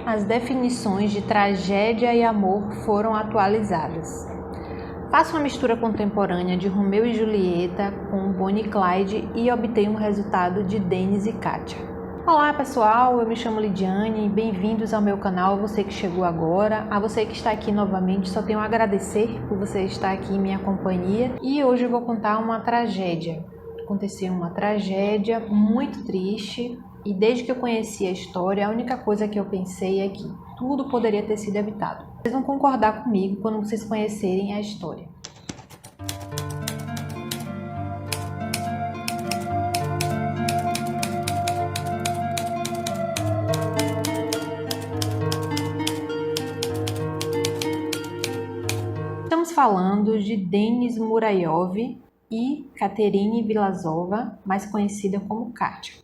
as definições de tragédia e amor foram atualizadas. Faça uma mistura contemporânea de Romeu e Julieta com Bonnie e Clyde e obtenha um resultado de Dennis e Kátia. Olá pessoal, eu me chamo Lidiane, bem-vindos ao meu canal, você que chegou agora, a você que está aqui novamente, só tenho a agradecer por você estar aqui em minha companhia e hoje eu vou contar uma tragédia. Aconteceu uma tragédia muito triste e desde que eu conheci a história, a única coisa que eu pensei é que tudo poderia ter sido evitado. Vocês vão concordar comigo quando vocês conhecerem a história. Estamos falando de Denis Murayov e Katerine Vilazova, mais conhecida como Kátia.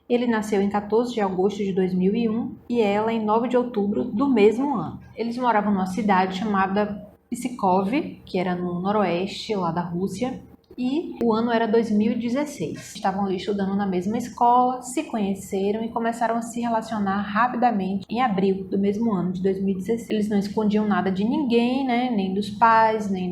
Ele nasceu em 14 de agosto de 2001 e ela em 9 de outubro do mesmo ano. Eles moravam numa cidade chamada Pskov, que era no noroeste lá da Rússia, e o ano era 2016. Estavam ali estudando na mesma escola, se conheceram e começaram a se relacionar rapidamente em abril do mesmo ano de 2016. Eles não escondiam nada de ninguém, né? Nem dos pais, nem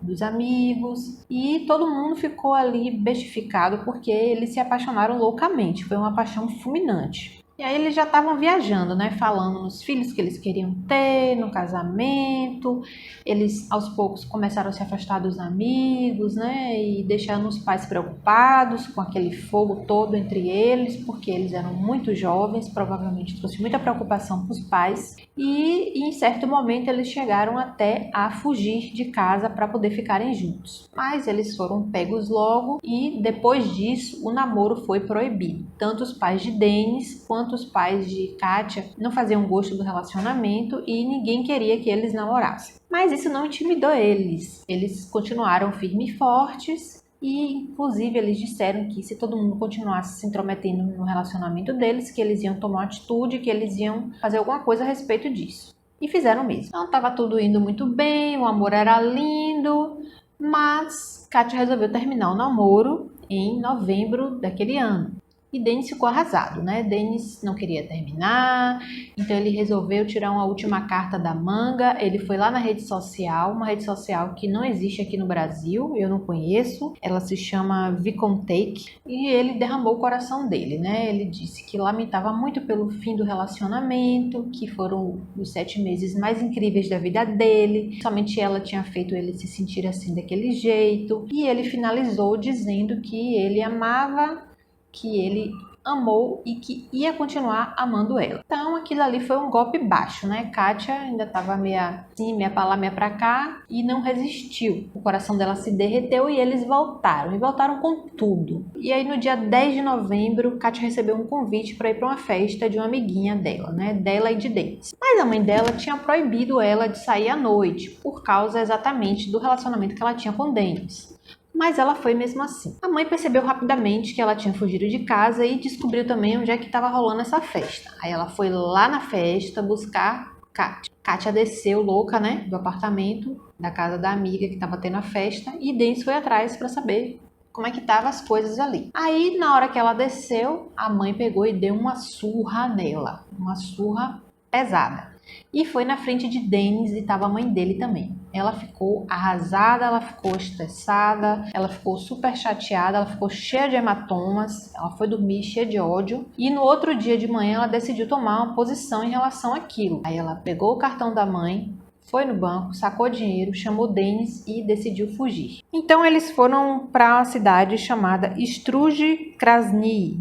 dos amigos. E todo mundo ficou ali bestificado porque eles se apaixonaram loucamente. Foi uma paixão fulminante. E aí eles já estavam viajando, né? Falando nos filhos que eles queriam ter, no casamento. Eles, aos poucos, começaram a se afastar dos amigos, né? E deixando os pais preocupados com aquele fogo todo entre eles, porque eles eram muito jovens, provavelmente trouxe muita preocupação para os pais. E em certo momento eles chegaram até a fugir de casa para poder ficarem juntos. Mas eles foram pegos logo e depois disso o namoro foi proibido. Tanto os pais de Denis quanto os pais de Kátia não faziam gosto do relacionamento e ninguém queria que eles namorassem. Mas isso não intimidou eles. Eles continuaram firmes e fortes e, inclusive, eles disseram que se todo mundo continuasse se intrometendo no relacionamento deles, que eles iam tomar uma atitude, que eles iam fazer alguma coisa a respeito disso. E fizeram mesmo. Então, estava tudo indo muito bem, o amor era lindo, mas Kátia resolveu terminar o namoro em novembro daquele ano. E Denis ficou arrasado, né? Denis não queria terminar, então ele resolveu tirar uma última carta da manga. Ele foi lá na rede social, uma rede social que não existe aqui no Brasil, eu não conheço. Ela se chama VKontakte e ele derramou o coração dele, né? Ele disse que lamentava muito pelo fim do relacionamento, que foram os 7 meses mais incríveis da vida dele. Somente ela tinha feito ele se sentir assim daquele jeito. E ele finalizou dizendo que ele amava, que ele amou e que ia continuar amando ela. Então aquilo ali foi um golpe baixo, né? Kátia ainda estava meia assim, meia pra lá, meia pra cá e não resistiu. O coração dela se derreteu e eles voltaram. E voltaram com tudo. E aí no dia 10 de novembro, Kátia recebeu um convite para ir para uma festa de uma amiguinha dela, né? Dela e de Denis. Mas a mãe dela tinha proibido ela de sair à noite por causa exatamente do relacionamento que ela tinha com Denis. Mas ela foi mesmo assim. A mãe percebeu rapidamente que ela tinha fugido de casa e descobriu também onde é que estava rolando essa festa. Aí ela foi lá na festa buscar Kátia. Kátia desceu louca, né, do apartamento da casa da amiga que estava tendo a festa e Denis foi atrás para saber como é que estavam as coisas ali. Aí na hora que ela desceu, a mãe pegou e deu uma surra nela, uma surra pesada. E foi na frente de Denis e estava a mãe dele também. Ela ficou arrasada, ela ficou estressada, ela ficou super chateada, ela ficou cheia de hematomas, ela foi dormir cheia de ódio. E no outro dia de manhã ela decidiu tomar uma posição em relação àquilo. Aí ela pegou o cartão da mãe, foi no banco, sacou dinheiro, chamou Denis e decidiu fugir. Então eles foram para uma cidade chamada Struge Krasny.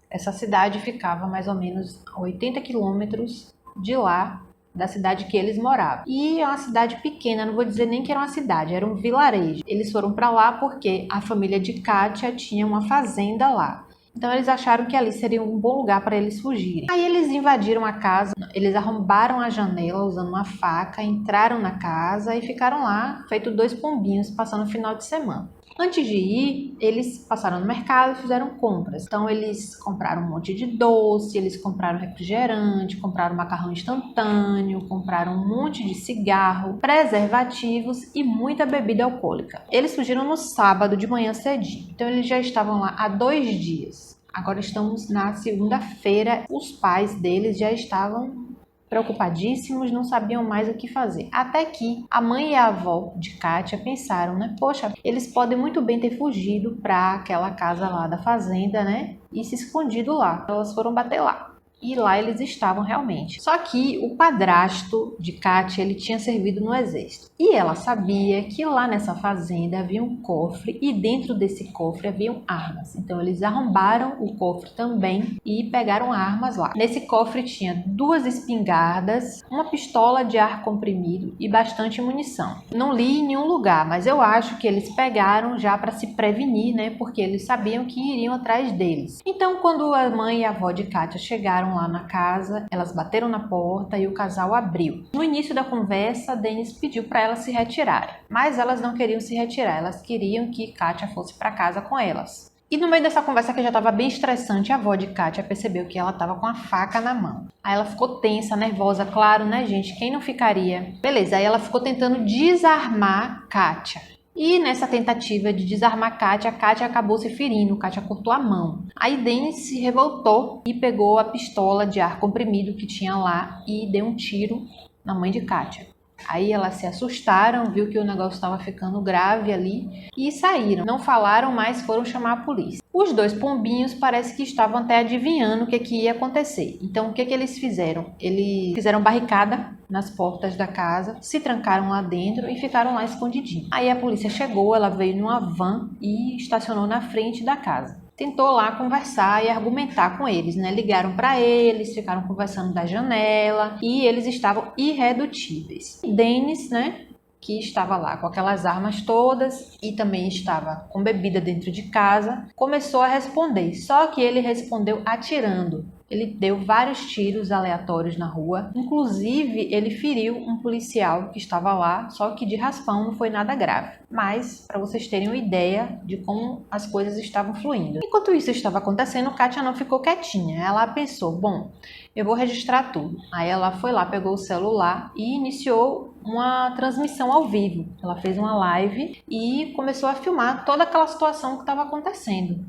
Essa cidade ficava mais ou menos a 80 quilômetros de lá, da cidade que eles moravam. E é uma cidade pequena, não vou dizer nem que era uma cidade, era um vilarejo. Eles foram para lá porque a família de Kátia tinha uma fazenda lá. Então eles acharam que ali seria um bom lugar para eles fugirem. Aí eles invadiram a casa, eles arrombaram a janela usando uma faca, entraram na casa e ficaram lá, feito 2 pombinhos, passando o final de semana. Antes de ir, eles passaram no mercado e fizeram compras. Então eles compraram um monte de doce, eles compraram refrigerante, compraram macarrão instantâneo, compraram um monte de cigarro, preservativos e muita bebida alcoólica. Eles fugiram no sábado de manhã cedinho. Então eles já estavam lá há 2 dias. Agora estamos na segunda-feira. Os pais deles já estavam preocupadíssimos, não sabiam mais o que fazer. Até que a mãe e a avó de Kátia pensaram, né? Poxa, eles podem muito bem ter fugido para aquela casa lá da fazenda, né? E se escondido lá. Elas foram bater lá. E lá eles estavam realmente. Só que o padrasto de Kátia, ele tinha servido no exército. E ela sabia que lá nessa fazenda havia um cofre e dentro desse cofre haviam armas. Então eles arrombaram o cofre também e pegaram armas lá. Nesse cofre tinha 2 espingardas, uma pistola de ar comprimido e bastante munição. Não li em nenhum lugar, mas eu acho que eles pegaram já para se prevenir, né? Porque eles sabiam que iriam atrás deles. Então, quando a mãe e a avó de Kátia chegaram lá na casa, elas bateram na porta e o casal abriu. No início da conversa, Denis pediu para elas se retirarem, mas elas não queriam se retirar, elas queriam que Kátia fosse para casa com elas. E no meio dessa conversa que já estava bem estressante, a avó de Kátia percebeu que ela estava com a faca na mão. Aí ela ficou tensa, nervosa, claro, né, gente? Quem não ficaria? Beleza, aí ela ficou tentando desarmar Kátia. E nessa tentativa de desarmar Kátia, a Kátia acabou se ferindo, Kátia cortou a mão. Aí Denis se revoltou e pegou a pistola de ar comprimido que tinha lá e deu um tiro na mãe de Kátia. Aí elas se assustaram, viu que o negócio estava ficando grave ali e saíram. Não falaram, mas foram chamar a polícia. Os 2 pombinhos parece que estavam até adivinhando o que ia acontecer. Então o que eles fizeram? Eles fizeram barricada nas portas da casa, se trancaram lá dentro e ficaram lá escondidinhos. Aí a polícia chegou, ela veio numa van e estacionou na frente da casa. Tentou lá conversar e argumentar com eles, né? Ligaram para eles, ficaram conversando da janela e eles estavam irredutíveis. Denis, né, que estava lá com aquelas armas todas e também estava com bebida dentro de casa, começou a responder, só que ele respondeu atirando. Ele deu vários tiros aleatórios na rua, inclusive ele feriu um policial que estava lá, só que de raspão, não foi nada grave. Mas, para vocês terem uma ideia de como as coisas estavam fluindo. Enquanto isso estava acontecendo, Kátia não ficou quietinha. Ela pensou, bom, eu vou registrar tudo. Aí ela foi lá, pegou o celular e iniciou uma transmissão ao vivo. Ela fez uma live e começou a filmar toda aquela situação que estava acontecendo.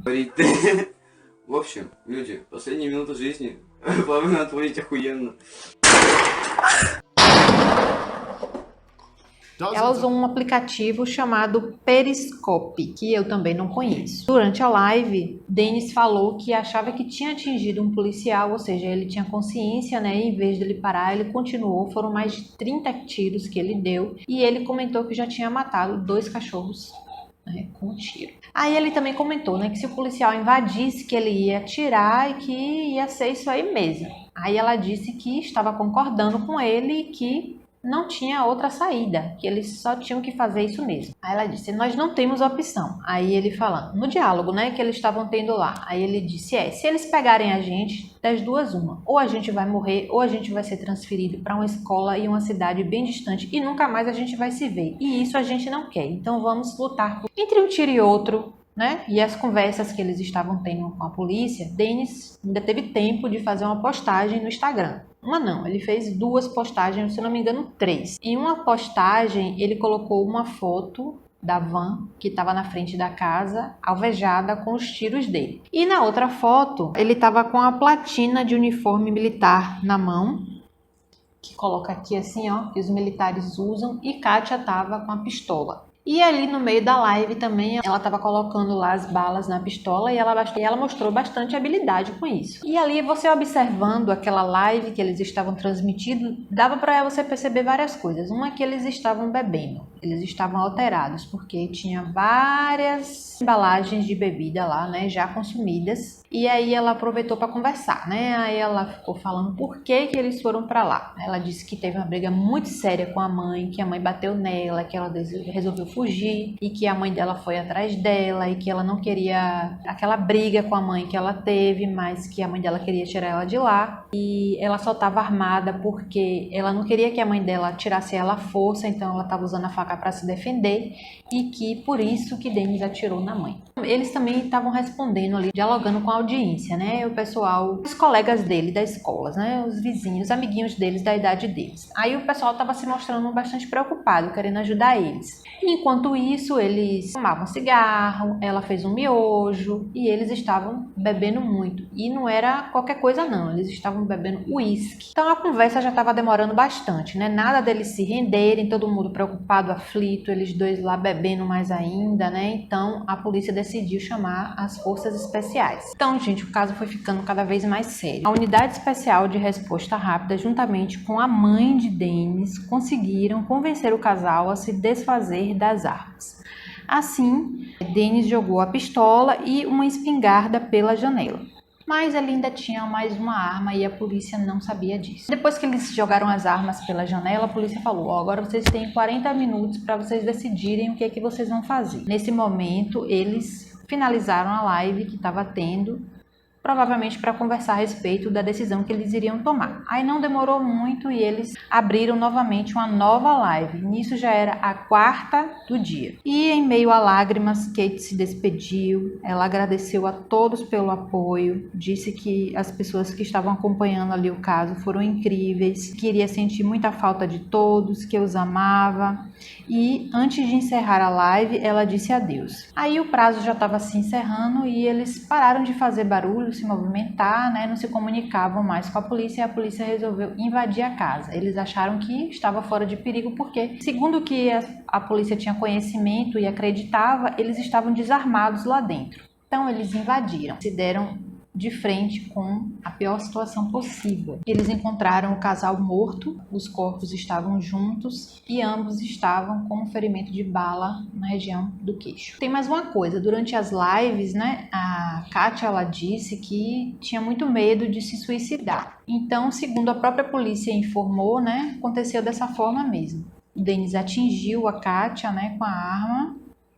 В общем, люди, последние минуты жизни вам надо творить охуенно. Ela usou um aplicativo chamado Periscope, que eu também não conheço. Durante a live, Denis falou que achava que tinha atingido um policial, ou seja, ele tinha consciência, né? E em vez de ele parar, ele continuou. Foram mais de 30 tiros que ele deu. E ele comentou que já tinha matado 2 cachorros, né, com um tiro. Aí ele também comentou, né, que se o policial invadisse, que ele ia atirar e que ia ser isso aí mesmo. Aí ela disse que estava concordando com ele e que não tinha outra saída, que eles só tinham que fazer isso mesmo. Aí ela disse, nós não temos opção. Aí ele falando, no diálogo, né, que eles estavam tendo lá. Aí ele disse, se eles pegarem a gente, das duas uma. Ou a gente vai morrer, ou a gente vai ser transferido para uma escola em uma cidade bem distante e nunca mais a gente vai se ver. E isso a gente não quer. Então vamos lutar. Entre um tiro e outro, né? E as conversas que eles estavam tendo com a polícia, Denis ainda teve tempo de fazer uma postagem no Instagram. Uma não, ele fez 2 postagens, se não me engano 3. Em uma postagem, ele colocou uma foto da van que estava na frente da casa, alvejada com os tiros dele. E na outra foto, ele estava com a platina de uniforme militar na mão, que coloca aqui assim, ó, que os militares usam, e Kátia estava com a pistola. E ali no meio da live também, ela estava colocando lá as balas na pistola e ela mostrou bastante habilidade com isso. E ali, você observando aquela live que eles estavam transmitindo, dava para você perceber várias coisas. Uma é que eles estavam bebendo, eles estavam alterados, porque tinha várias embalagens de bebida lá, né, já consumidas. E aí ela aproveitou para conversar, né? Aí ela ficou falando por que eles foram para lá. Ela disse que teve uma briga muito séria com a mãe, que a mãe bateu nela, que ela resolveu fugir e que a mãe dela foi atrás dela e que ela não queria aquela briga com a mãe que ela teve, mas que a mãe dela queria tirar ela de lá. E ela só estava armada porque ela não queria que a mãe dela tirasse ela à força, então ela estava usando a faca para se defender e que por isso que Denis atirou na mãe. Eles também estavam respondendo ali, dialogando com a audiência, né? O pessoal, os colegas dele da escola, né? Os vizinhos, os amiguinhos deles da idade deles. Aí o pessoal estava se mostrando bastante preocupado, querendo ajudar eles. Enquanto isso, eles fumavam cigarro, ela fez um miojo e eles estavam bebendo muito. E não era qualquer coisa não, eles estavam bebendo uísque. Então a conversa já estava demorando bastante, né? Nada deles se renderem, todo mundo preocupado, aflito, eles dois lá bebendo mais ainda, né? Então a polícia decidiu chamar as forças especiais. Então, gente, o caso foi ficando cada vez mais sério. A unidade especial de resposta rápida, juntamente com a mãe de Dennis, conseguiram convencer o casal a se desfazer das armas. Assim, Dennis jogou a pistola e uma espingarda pela janela. Mas ele ainda tinha mais uma arma e a polícia não sabia disso. Depois que eles jogaram as armas pela janela, a polícia falou: agora vocês têm 40 minutos para vocês decidirem o que é que vocês vão fazer. Nesse momento, eles finalizaram a live que estava tendo, provavelmente para conversar a respeito da decisão que eles iriam tomar. Aí não demorou muito e eles abriram novamente uma nova live. Nisso já era a quarta do dia. E em meio a lágrimas, Kate se despediu. Ela agradeceu a todos pelo apoio, disse que as pessoas que estavam acompanhando ali o caso foram incríveis, que iria sentir muita falta de todos, que os amava. E antes de encerrar a live, ela disse adeus. Aí o prazo já estava se encerrando e eles pararam de fazer barulho, se movimentar, né? Não se comunicavam mais com a polícia e a polícia resolveu invadir a casa. Eles acharam que estava fora de perigo porque, segundo o que a polícia tinha conhecimento e acreditava, eles estavam desarmados lá dentro. Então eles invadiram, se deram de frente com a pior situação possível. Eles encontraram o casal morto, os corpos estavam juntos e ambos estavam com um ferimento de bala na região do queixo. Tem mais uma coisa, durante as lives, né, a Katia, ela disse que tinha muito medo de se suicidar. Então, segundo a própria polícia informou, né, aconteceu dessa forma mesmo. O Dennis atingiu a Katia, né, com a arma,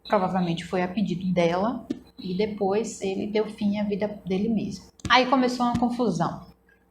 provavelmente foi a pedido dela, e depois ele deu fim à vida dele mesmo. Aí começou uma confusão.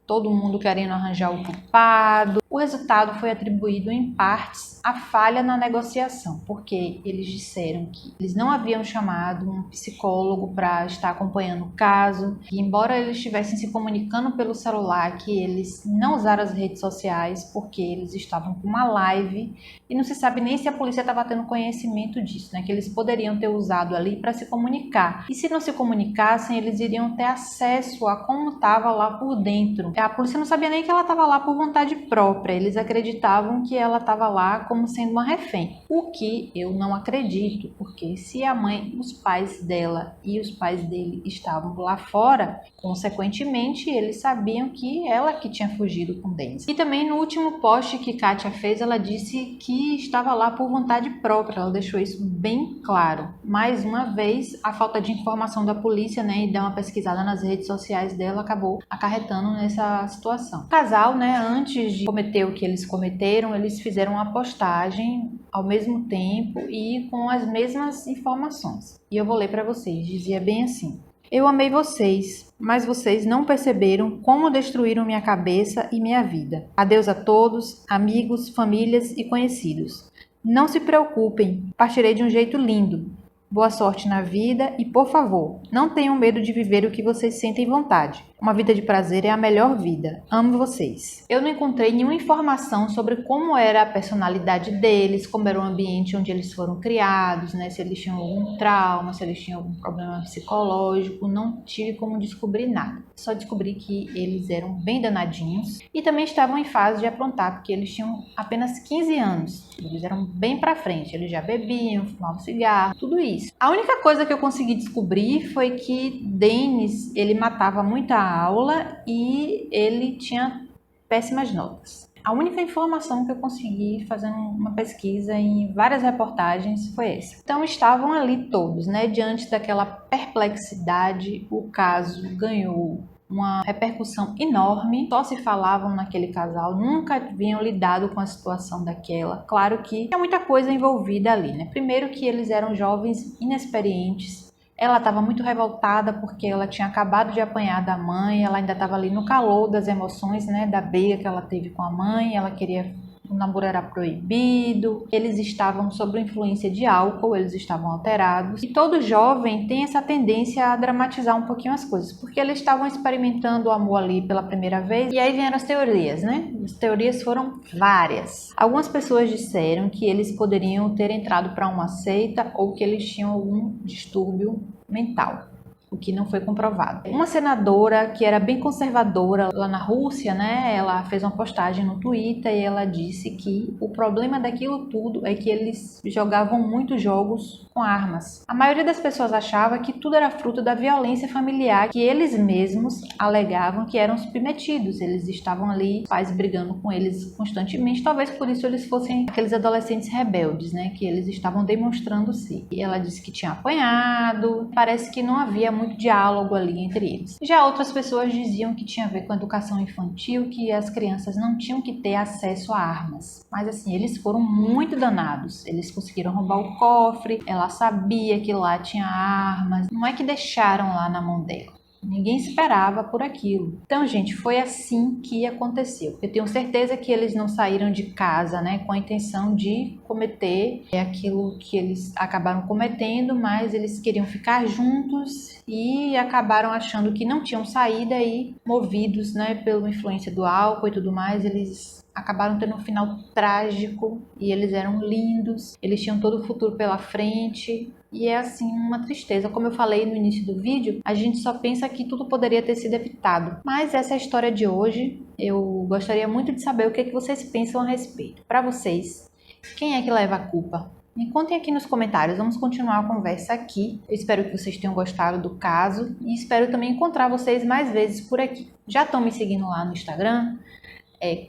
Todo mundo querendo arranjar o culpado. O resultado foi atribuído em partes à falha na negociação, porque eles disseram que eles não haviam chamado um psicólogo para estar acompanhando o caso, e embora eles estivessem se comunicando pelo celular, que eles não usaram as redes sociais porque eles estavam com uma live e não se sabe nem se a polícia estava tendo conhecimento disso, né? Que eles poderiam ter usado ali para se comunicar. E se não se comunicassem, eles iriam ter acesso a como estava lá por dentro. A polícia não sabia nem que ela estava lá por vontade própria, eles acreditavam que ela estava lá como sendo uma refém, o que eu não acredito, porque se a mãe, os pais dela e os pais dele estavam lá fora, consequentemente eles sabiam que ela que tinha fugido com Dennis. E também no último post que Katia fez, ela disse que estava lá por vontade própria, ela deixou isso bem claro. Mais uma vez, a falta de informação da polícia, né, e dar uma pesquisada nas redes sociais dela acabou acarretando nessa situação. O casal, né, antes de cometer o que eles cometeram, eles fizeram uma postagem ao mesmo tempo e com as mesmas informações. E eu vou ler para vocês. Dizia bem assim: eu amei vocês, mas vocês não perceberam como destruíram minha cabeça e minha vida. Adeus a todos, amigos, famílias e conhecidos. Não se preocupem, partirei de um jeito lindo. Boa sorte na vida e, por favor, não tenham medo de viver o que vocês sentem vontade. Uma vida de prazer é a melhor vida. Amo vocês. Eu não encontrei nenhuma informação sobre como era a personalidade deles, como era o ambiente onde eles foram criados, né? Se eles tinham algum trauma, se eles tinham algum problema psicológico. Não tive como descobrir nada. Só descobri que eles eram bem danadinhos e também estavam em fase de aprontar, porque eles tinham apenas 15 anos. Eles eram bem pra frente. Eles já bebiam, fumavam cigarro, tudo isso. A única coisa que eu consegui descobrir foi que Dennis, ele matava muita aula e ele tinha péssimas notas. A única informação que eu consegui fazendo uma pesquisa em várias reportagens foi essa. Então estavam ali todos, né? Diante daquela perplexidade, o caso ganhou uma repercussão enorme, só se falavam naquele casal, nunca haviam lidado com a situação daquela. Claro que tinha muita coisa envolvida ali, né? Primeiro que eles eram jovens inexperientes. Ela estava muito revoltada porque ela tinha acabado de apanhar da mãe, ela ainda estava ali no calor das emoções, né, da briga que ela teve com a mãe, ela queria o namoro era proibido, eles estavam sob influência de álcool, eles estavam alterados. E todo jovem tem essa tendência a dramatizar um pouquinho as coisas, porque eles estavam experimentando o amor ali pela primeira vez. E aí vieram as teorias, né? As teorias foram várias. Algumas pessoas disseram que eles poderiam ter entrado para uma seita ou que eles tinham algum distúrbio mental, o que não foi comprovado. Uma senadora que era bem conservadora lá na Rússia, né, ela fez uma postagem no Twitter e ela disse que o problema daquilo tudo é que eles jogavam muitos jogos com armas. A maioria das pessoas achava que tudo era fruto da violência familiar que eles mesmos alegavam que eram submetidos. Eles estavam ali, pais brigando com eles constantemente, talvez por isso eles fossem aqueles adolescentes rebeldes, né, que eles estavam demonstrando-se. E ela disse que tinha apanhado, parece que não havia muito diálogo ali entre eles. Já outras pessoas diziam que tinha a ver com a educação infantil, que as crianças não tinham que ter acesso a armas. Mas assim, eles foram muito danados. Eles conseguiram roubar o cofre, ela sabia que lá tinha armas. Não é que deixaram lá na mão dela. Ninguém esperava por aquilo. Então, gente, foi assim que aconteceu. Eu tenho certeza que eles não saíram de casa, né, com a intenção de cometer aquilo que eles acabaram cometendo, mas eles queriam ficar juntos e acabaram achando que não tinham saída e, movidos, né, pela influência do álcool e tudo mais, eles acabaram tendo um final trágico e eles eram lindos, eles tinham todo o futuro pela frente. E é assim uma tristeza. Como eu falei no início do vídeo, a gente só pensa que tudo poderia ter sido evitado. Mas essa é a história de hoje. Eu gostaria muito de saber o que vocês pensam a respeito. Para vocês, quem é que leva a culpa? Me contem aqui nos comentários, vamos continuar a conversa aqui. Eu espero que vocês tenham gostado do caso e espero também encontrar vocês mais vezes por aqui. Já estão me seguindo lá no Instagram?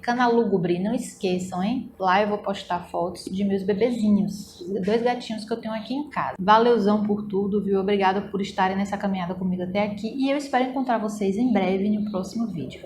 Canal Lugubre, não esqueçam, hein? Lá eu vou postar fotos de meus bebezinhos, 2 gatinhos que eu tenho aqui em casa. Valeuzão por tudo, viu? Obrigada por estarem nessa caminhada comigo até aqui e eu espero encontrar vocês em breve no próximo vídeo.